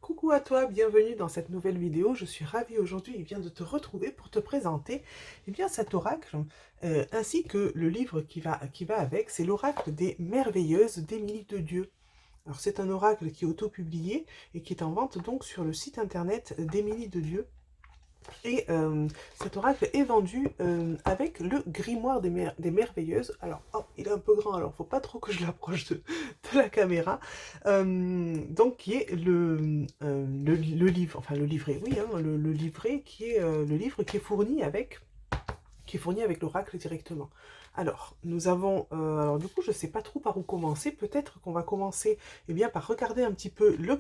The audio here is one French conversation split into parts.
Coucou à toi, bienvenue dans cette nouvelle vidéo. Je suis ravie aujourd'hui de te retrouver pour te présenter cet oracle ainsi que le livre qui va avec. C'est l'oracle des merveilleuses d'Émilie de Dieu. Alors c'est un oracle qui est auto-publié et qui est en vente donc sur le site internet d'Émilie de Dieu. Et cet oracle est vendu avec le grimoire des merveilleuses. Alors, oh, il est un peu grand, alors faut pas trop que je l'approche de la caméra. Donc, qui est le livre, enfin le livret, oui, hein, le livret qui est le livre qui est fourni avec l'oracle directement. Alors, nous avons, alors du coup, je ne sais pas trop par où commencer. Peut-être qu'on va commencer par regarder un petit peu le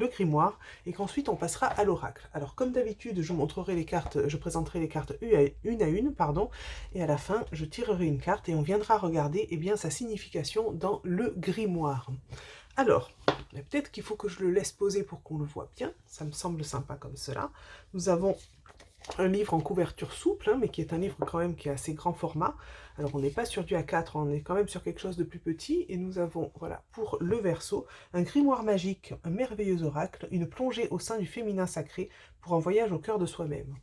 grimoire et qu'ensuite on passera à l'oracle. Alors, comme d'habitude, je montrerai les cartes, je présenterai les cartes une à une, pardon, et à la fin, je tirerai une carte et on viendra regarder sa signification dans le grimoire. Alors, peut-être qu'il faut que je le laisse poser pour qu'on le voit bien. Ça me semble sympa comme cela. Nous avons un livre en couverture souple, hein, mais qui est un livre quand même qui est assez grand format. Alors on n'est pas sur du A4, on est quand même sur quelque chose de plus petit. Et nous avons, voilà, pour le verso, un grimoire magique, un merveilleux oracle, une plongée au sein du féminin sacré pour un voyage au cœur de soi-même.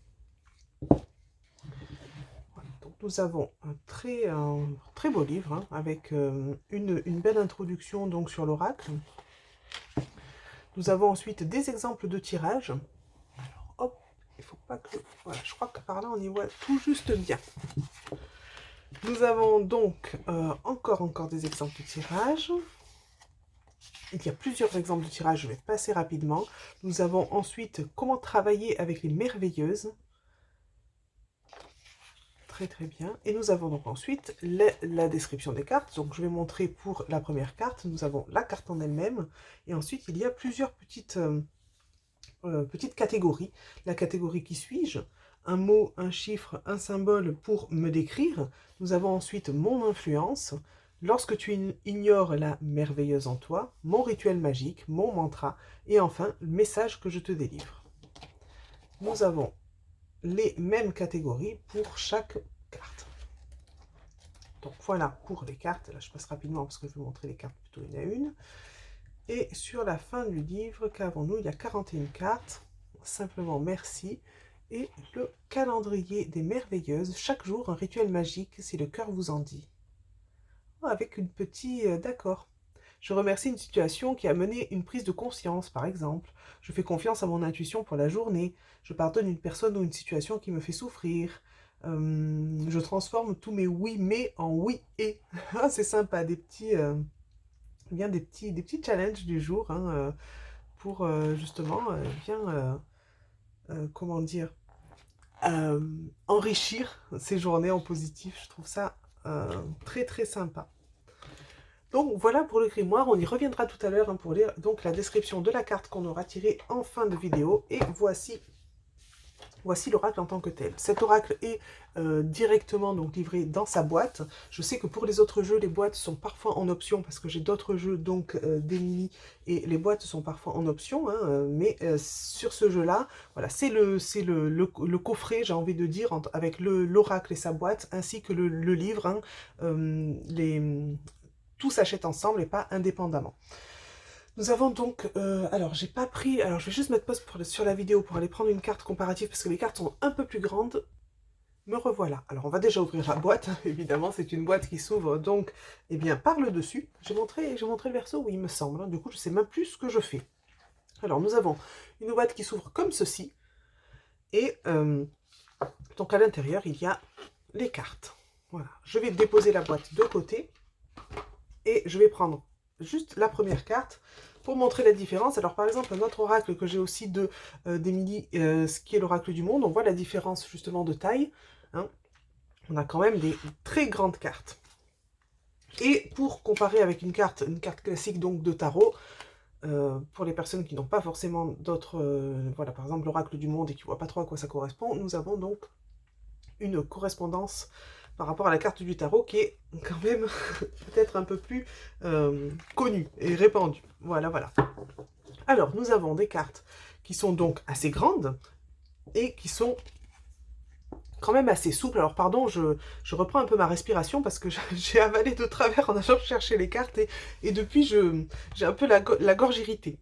Voilà, donc nous avons un très beau livre, hein, avec une belle introduction donc sur l'oracle. Nous avons ensuite des exemples de tirage. Hop, il faut pas que... Voilà, je crois que par là, on y voit tout juste bien. Nous avons donc encore des exemples de tirage. Il y a plusieurs exemples de tirage, je vais passer rapidement. Nous avons ensuite comment travailler avec les merveilleuses. Très bien. Et nous avons donc ensuite la description des cartes. Donc je vais montrer pour la première carte. Nous avons la carte en elle-même. Et ensuite, il y a plusieurs petites catégories. La catégorie qui suis-je? Un mot, un chiffre, un symbole pour me décrire. Nous avons ensuite mon influence. Lorsque tu ignores la merveilleuse en toi, mon rituel magique, mon mantra, et enfin, le message que je te délivre. Nous avons les mêmes catégories pour chaque carte. Donc voilà pour les cartes. Là, je passe rapidement parce que je vais montrer les cartes plutôt une à une. Et sur la fin du livre, qu'avons-nous? Il y a 41 cartes. Simplement merci. Et le calendrier des merveilleuses. Chaque jour, un rituel magique, si le cœur vous en dit. Avec une petite... d'accord. Je remercie une situation qui a mené une prise de conscience, par exemple. Je fais confiance à mon intuition pour la journée. Je pardonne une personne ou une situation qui me fait souffrir. Je transforme tous mes oui mais en oui et. C'est sympa, des petits, des petits challenges du jour, hein, pour justement comment dire, enrichir ces journées en positif. Je trouve ça très sympa. Donc voilà pour le grimoire, on y reviendra tout à l'heure, hein, pour lire donc la description de la carte qu'on aura tirée en fin de vidéo. Et voici l'oracle en tant que tel. Cet oracle est directement donc livré dans sa boîte. Je sais que pour les autres jeux, les boîtes sont parfois en option parce que j'ai d'autres jeux donc d'Émilie et les boîtes sont parfois en option, hein, mais sur ce jeu-là, voilà, c'est le coffret, j'ai envie de dire, avec l'oracle et sa boîte, ainsi que le livre, hein, tout s'achète ensemble et pas indépendamment. Nous avons donc, alors j'ai pas pris, alors je vais juste mettre pause sur la vidéo pour aller prendre une carte comparative parce que les cartes sont un peu plus grandes. Me revoilà. Alors on va déjà ouvrir la boîte, évidemment c'est une boîte qui s'ouvre donc par le dessus. J'ai montré le verso, oui il me semble, hein. Du coup je sais même plus ce que je fais. Alors nous avons une boîte qui s'ouvre comme ceci et donc à l'intérieur il y a les cartes. Voilà, je vais déposer la boîte de côté et je vais prendre juste la première carte pour montrer la différence. Alors par exemple, un autre oracle que j'ai aussi d'Émilie, ce qui est l'oracle du monde, on voit la différence justement de taille, hein. On a quand même des très grandes cartes. Et pour comparer avec une carte classique donc de tarot, pour les personnes qui n'ont pas forcément d'autres, voilà, par exemple l'oracle du monde et qui ne voient pas trop à quoi ça correspond, nous avons donc une correspondance par rapport à la carte du tarot qui est quand même peut-être un peu plus connue et répandue. Voilà. Alors, nous avons des cartes qui sont donc assez grandes et qui sont quand même assez souples. Alors, pardon, je reprends un peu ma respiration parce que j'ai avalé de travers en allant chercher les cartes et depuis, j'ai un peu la gorge irritée.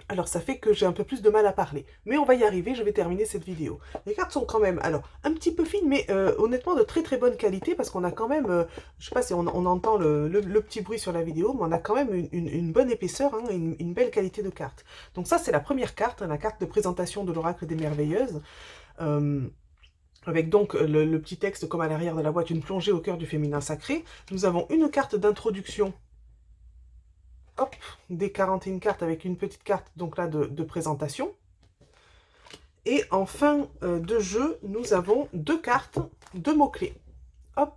Alors ça fait que j'ai un peu plus de mal à parler. Mais on va y arriver, je vais terminer cette vidéo. Les cartes sont quand même, alors, un petit peu fines, mais honnêtement de très très bonne qualité, parce qu'on a quand même, je sais pas si on entend le petit bruit sur la vidéo, mais on a quand même une bonne épaisseur, hein, une belle qualité de carte. Donc ça c'est la première carte, hein, la carte de présentation de l'Oracle des Merveilleuses. Euh, avec donc le petit texte comme à l'arrière de la boîte, une plongée au cœur du féminin sacré. Nous avons une carte d'introduction, hop, des 41 cartes avec une petite carte donc là de présentation. Et en fin de jeu, nous avons deux cartes, deux mots-clés. Hop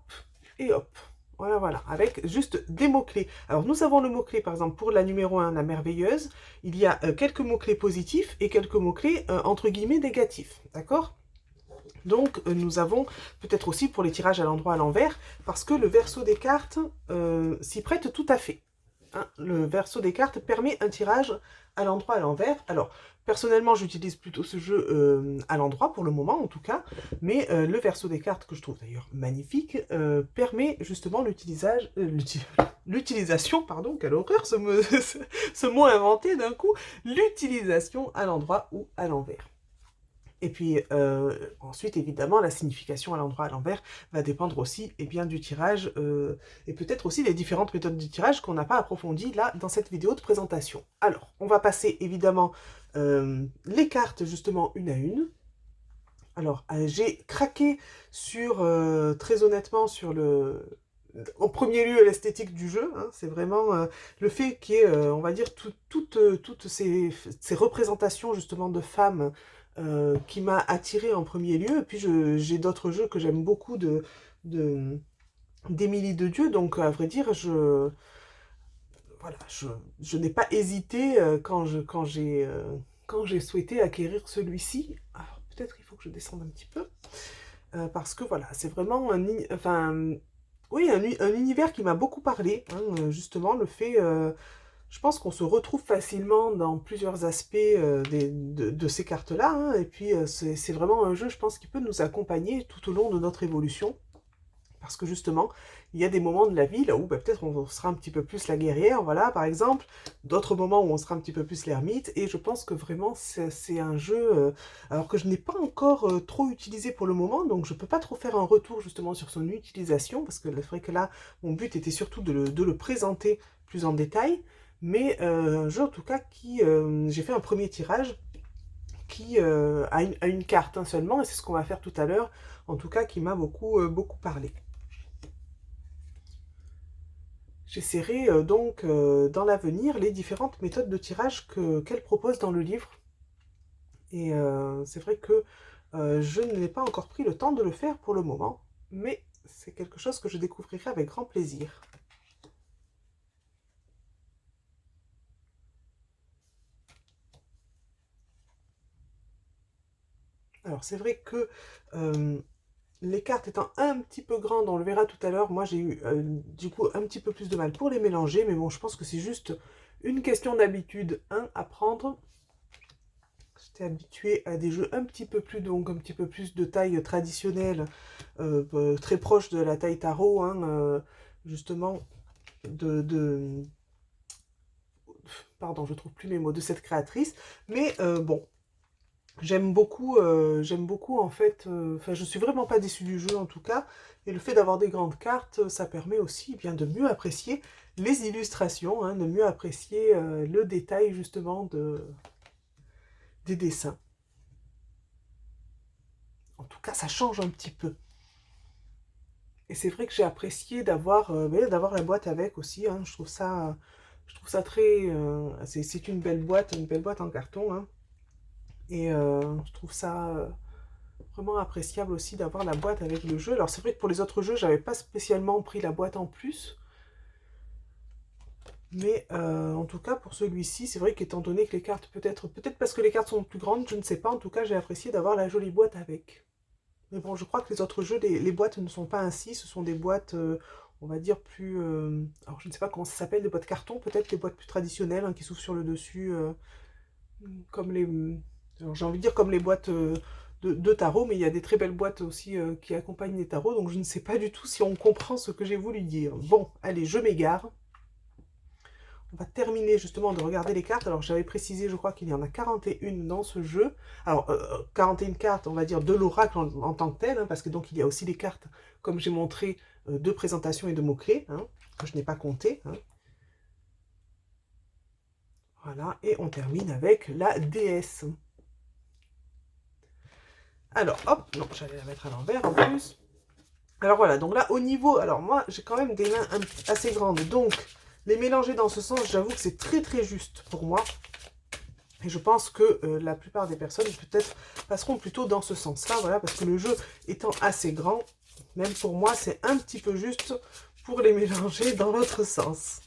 et hop. Voilà, voilà, avec juste des mots-clés. Alors, nous avons le mot-clé, par exemple, pour la numéro 1, la merveilleuse. Il y a quelques mots-clés positifs et quelques mots-clés, entre guillemets, négatifs. D'accord? Donc, nous avons peut-être aussi pour les tirages à l'endroit à l'envers, parce que le verso des cartes s'y prête tout à fait. Hein, le verso des cartes permet un tirage à l'endroit à l'envers. Alors, personnellement, j'utilise plutôt ce jeu à l'endroit pour le moment, en tout cas. Mais le verso des cartes, que je trouve d'ailleurs magnifique, permet justement l'utilisation, pardon, quelle horreur ce mot inventé d'un coup, l'utilisation à l'endroit ou à l'envers. Et puis ensuite, évidemment, la signification à l'endroit à l'envers va dépendre aussi bien, du tirage et peut-être aussi des différentes méthodes de tirage qu'on n'a pas approfondies là dans cette vidéo de présentation. Alors, on va passer évidemment les cartes justement une à une. Alors, j'ai craqué sur, très honnêtement, sur en premier lieu, l'esthétique du jeu. Hein, c'est vraiment le fait qu'il y ait, on va dire, toutes ces représentations justement de femmes qui m'a attiré en premier lieu. Et puis, j'ai d'autres jeux que j'aime beaucoup d'Émilie de Dieu. Donc, à vrai dire, voilà, je n'ai pas hésité quand j'ai souhaité acquérir celui-ci. Alors, peut-être il faut que je descende un petit peu. Parce que voilà, c'est vraiment enfin, oui, un univers qui m'a beaucoup parlé, hein, justement, le fait, je pense qu'on se retrouve facilement dans plusieurs aspects de ces cartes-là, hein, et puis c'est vraiment un jeu, je pense, qui peut nous accompagner tout au long de notre évolution. Parce que justement, il y a des moments de la vie là où peut-être on sera un petit peu plus la guerrière, voilà, par exemple. D'autres moments où on sera un petit peu plus l'ermite. Et je pense que vraiment, c'est un jeu, alors que je n'ai pas encore trop utilisé pour le moment. Donc je ne peux pas trop faire un retour justement sur son utilisation. Parce que c'est vrai que là, mon but était surtout de le présenter plus en détail. Mais un jeu en tout cas qui, j'ai fait un premier tirage qui a une carte seulement. Et c'est ce qu'on va faire tout à l'heure. En tout cas, qui m'a beaucoup parlé. J'essaierai donc dans l'avenir les différentes méthodes de tirage qu'elle propose dans le livre. Et c'est vrai que je n'ai pas encore pris le temps de le faire pour le moment, mais c'est quelque chose que je découvrirai avec grand plaisir. Alors c'est vrai que les cartes étant un petit peu grandes, on le verra tout à l'heure, moi j'ai eu du coup un petit peu plus de mal pour les mélanger, mais bon, je pense que c'est juste une question d'habitude, à prendre. J'étais habituée à des jeux un petit peu plus, donc un petit peu plus de taille traditionnelle, très proche de la taille tarot, hein, justement, pardon, je trouve plus mes mots, de cette créatrice. Mais bon, j'aime beaucoup en fait, enfin je suis vraiment pas déçue du jeu en tout cas, et le fait d'avoir des grandes cartes, ça permet aussi bien de mieux apprécier les illustrations, hein, de mieux apprécier le détail justement des dessins. En tout cas, ça change un petit peu. Et c'est vrai que j'ai apprécié d'avoir la boîte avec aussi, hein. Je trouve ça très... c'est une belle boîte en carton, hein. Et je trouve ça vraiment appréciable aussi d'avoir la boîte avec le jeu. Alors c'est vrai que pour les autres jeux, j'avais pas spécialement pris la boîte en plus. Mais en tout cas, pour celui-ci, c'est vrai qu'étant donné que les cartes, peut-être parce que les cartes sont plus grandes, je ne sais pas. En tout cas, j'ai apprécié d'avoir la jolie boîte avec. Mais bon, je crois que les autres jeux, les boîtes ne sont pas ainsi. Ce sont des boîtes, on va dire, plus... alors, je ne sais pas comment ça s'appelle, des boîtes carton, peut-être des boîtes plus traditionnelles, hein, qui s'ouvrent sur le dessus, comme les... J'ai envie de dire comme les boîtes de tarot, mais il y a des très belles boîtes aussi qui accompagnent les tarots, donc je ne sais pas du tout si on comprend ce que j'ai voulu dire. Bon, allez, je m'égare. on va terminer justement de regarder les cartes. Alors j'avais précisé, je crois qu'il y en a 41 dans ce jeu. Alors 41 cartes, on va dire, de l'oracle en tant que tel, hein, parce que donc il y a aussi des cartes, comme j'ai montré, de présentation et de mots-clés, hein, que je n'ai pas compté. Hein. Voilà, et on termine avec la déesse. Alors, hop, non, j'allais la mettre à l'envers en plus. Alors voilà, donc là, au niveau, alors moi, j'ai quand même des mains assez grandes, donc les mélanger dans ce sens, j'avoue que c'est très très juste pour moi. Et je pense que la plupart des personnes, peut-être, passeront plutôt dans ce sens-là, voilà, parce que le jeu étant assez grand, même pour moi, c'est un petit peu juste pour les mélanger dans l'autre sens.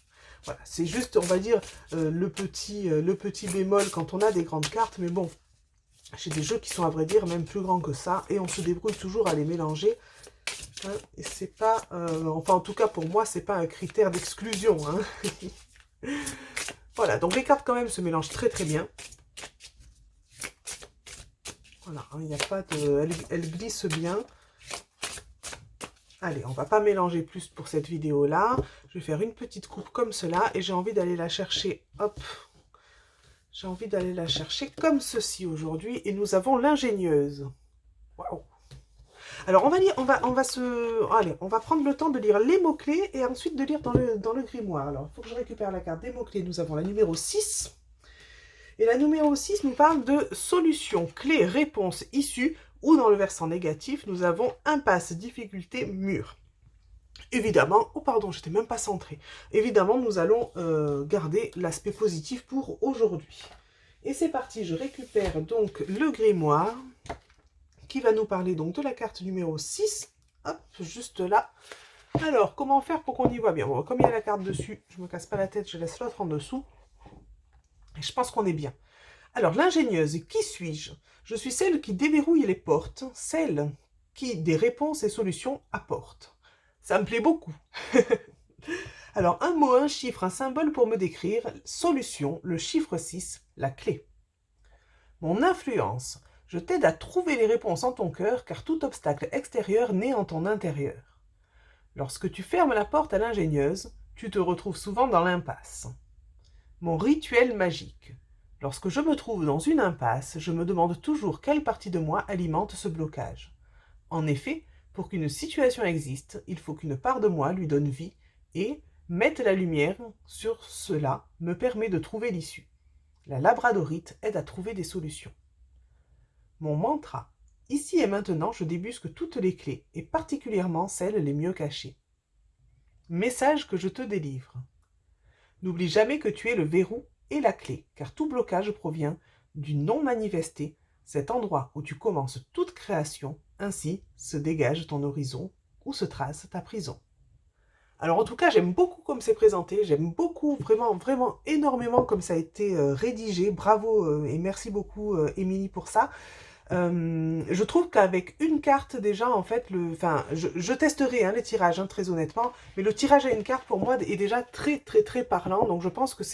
Voilà, c'est juste, on va dire, le petit bémol quand on a des grandes cartes, mais bon, j'ai des jeux qui sont, à vrai dire, même plus grands que ça, et on se débrouille toujours à les mélanger. Hein, et c'est pas, enfin en tout cas pour moi, c'est pas un critère d'exclusion. Hein. Voilà, donc les cartes quand même se mélangent très très bien. Voilà, il n'y a pas de, elle glisse bien. Allez, on va pas mélanger plus pour cette vidéo-là. Je vais faire une petite coupe comme cela et j'ai envie d'aller la chercher. Hop, j'ai envie d'aller la chercher comme ceci aujourd'hui. Et nous avons l'ingénieuse. Waouh. Alors, on va prendre le temps de lire les mots-clés et ensuite de lire dans le grimoire. Alors, il faut que je récupère la carte des mots-clés. Nous avons la numéro 6. Et la numéro 6 nous parle de solution, clé, réponse, issue. Ou dans le versant négatif, nous avons impasse, difficulté, mur. Évidemment, oh pardon, j'étais même pas centrée. Évidemment, nous allons garder l'aspect positif pour aujourd'hui. Et c'est parti, je récupère donc le grimoire qui va nous parler donc de la carte numéro 6. Hop, juste là. Alors, comment faire pour qu'on y voit bien? Bon, comme il y a la carte dessus, je ne me casse pas la tête, je laisse l'autre en dessous. Et je pense qu'on est bien. Alors, l'ingénieuse, qui suis-je? Je suis celle qui déverrouille les portes, celle qui des réponses et solutions apporte. Ça me plaît beaucoup. Alors, un mot, un chiffre, un symbole pour me décrire. Solution, le chiffre 6, la clé. Mon influence. Je t'aide à trouver les réponses en ton cœur, car tout obstacle extérieur naît en ton intérieur. Lorsque tu fermes la porte à l'ingénieuse, tu te retrouves souvent dans l'impasse. Mon rituel magique. Lorsque je me trouve dans une impasse, je me demande toujours quelle partie de moi alimente ce blocage. En effet, pour qu'une situation existe, il faut qu'une part de moi lui donne vie et, mettre la lumière sur cela, me permet de trouver l'issue. La labradorite aide à trouver des solutions. Mon mantra. Ici et maintenant, je débusque toutes les clés, et particulièrement celles les mieux cachées. Message que je te délivre. N'oublie jamais que tu es le verrou et la clé, car tout blocage provient du non manifesté, cet endroit où tu commences toute création, ainsi se dégage ton horizon, où se trace ta prison. Alors en tout cas, j'aime beaucoup comme c'est présenté, j'aime beaucoup, vraiment, vraiment énormément comme ça a été rédigé. Bravo et merci beaucoup Émilie pour ça. Je trouve qu'avec une carte déjà, en fait, je testerai hein, les tirages, hein, très honnêtement, mais le tirage à une carte pour moi est déjà très très très parlant, donc je pense que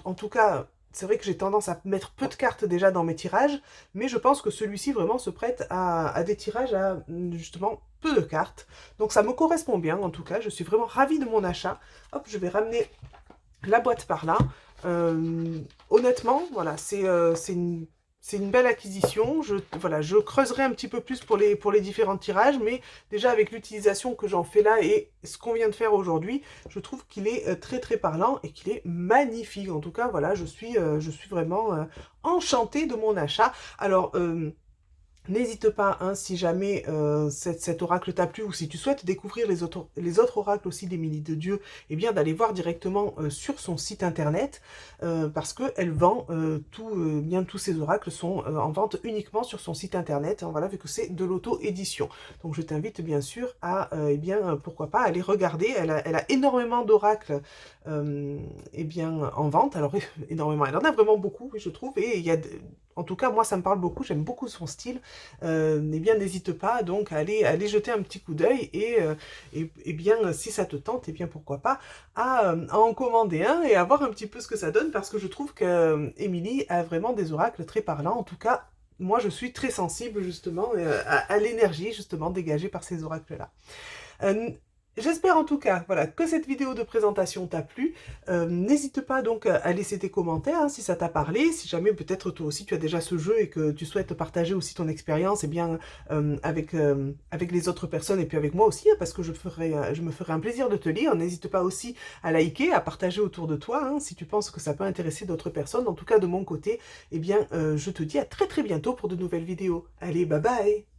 en tout cas, c'est vrai que j'ai tendance à mettre peu de cartes déjà dans mes tirages, mais je pense que celui-ci vraiment se prête à des tirages à justement peu de cartes, donc ça me correspond bien en tout cas, je suis vraiment ravie de mon achat. Hop, je vais ramener la boîte par là. Honnêtement, voilà, c'est une belle acquisition. Voilà, je creuserai un petit peu plus pour les différents tirages, mais déjà avec l'utilisation que j'en fais là et ce qu'on vient de faire aujourd'hui, je trouve qu'il est très très parlant et qu'il est magnifique. En tout cas, voilà, je suis vraiment enchantée de mon achat. Alors, n'hésite pas, hein, si jamais cet oracle t'a plu ou si tu souhaites découvrir les autres oracles aussi d'Émilie de Dieu, eh bien d'aller voir directement sur son site internet parce qu'elle vend bien tous ces oracles sont en vente uniquement sur son site internet, hein, voilà, vu que c'est de l'auto-édition. Donc je t'invite bien sûr à, eh bien, pourquoi pas, aller regarder. Elle a énormément d'oracles eh bien, en vente. Alors énormément, elle en a vraiment beaucoup, je trouve, et il y a... En tout cas, moi, ça me parle beaucoup, j'aime beaucoup son style. Eh bien, n'hésite pas donc à aller jeter un petit coup d'œil et bien, si ça te tente, eh bien, pourquoi pas, à en commander un et à voir un petit peu ce que ça donne parce que je trouve que Émilie a vraiment des oracles très parlants. En tout cas, moi, je suis très sensible justement à l'énergie justement dégagée par ces oracles-là. J'espère en tout cas, voilà, que cette vidéo de présentation t'a plu. N'hésite pas donc à laisser tes commentaires, hein, si ça t'a parlé, si jamais peut-être toi aussi tu as déjà ce jeu et que tu souhaites partager aussi ton expérience, et bien avec les autres personnes et puis avec moi aussi, hein, parce que je me ferai un plaisir de te lire. N'hésite pas aussi à liker, à partager autour de toi, hein, si tu penses que ça peut intéresser d'autres personnes. En tout cas de mon côté, eh bien je te dis à très très bientôt pour de nouvelles vidéos. Allez, bye bye!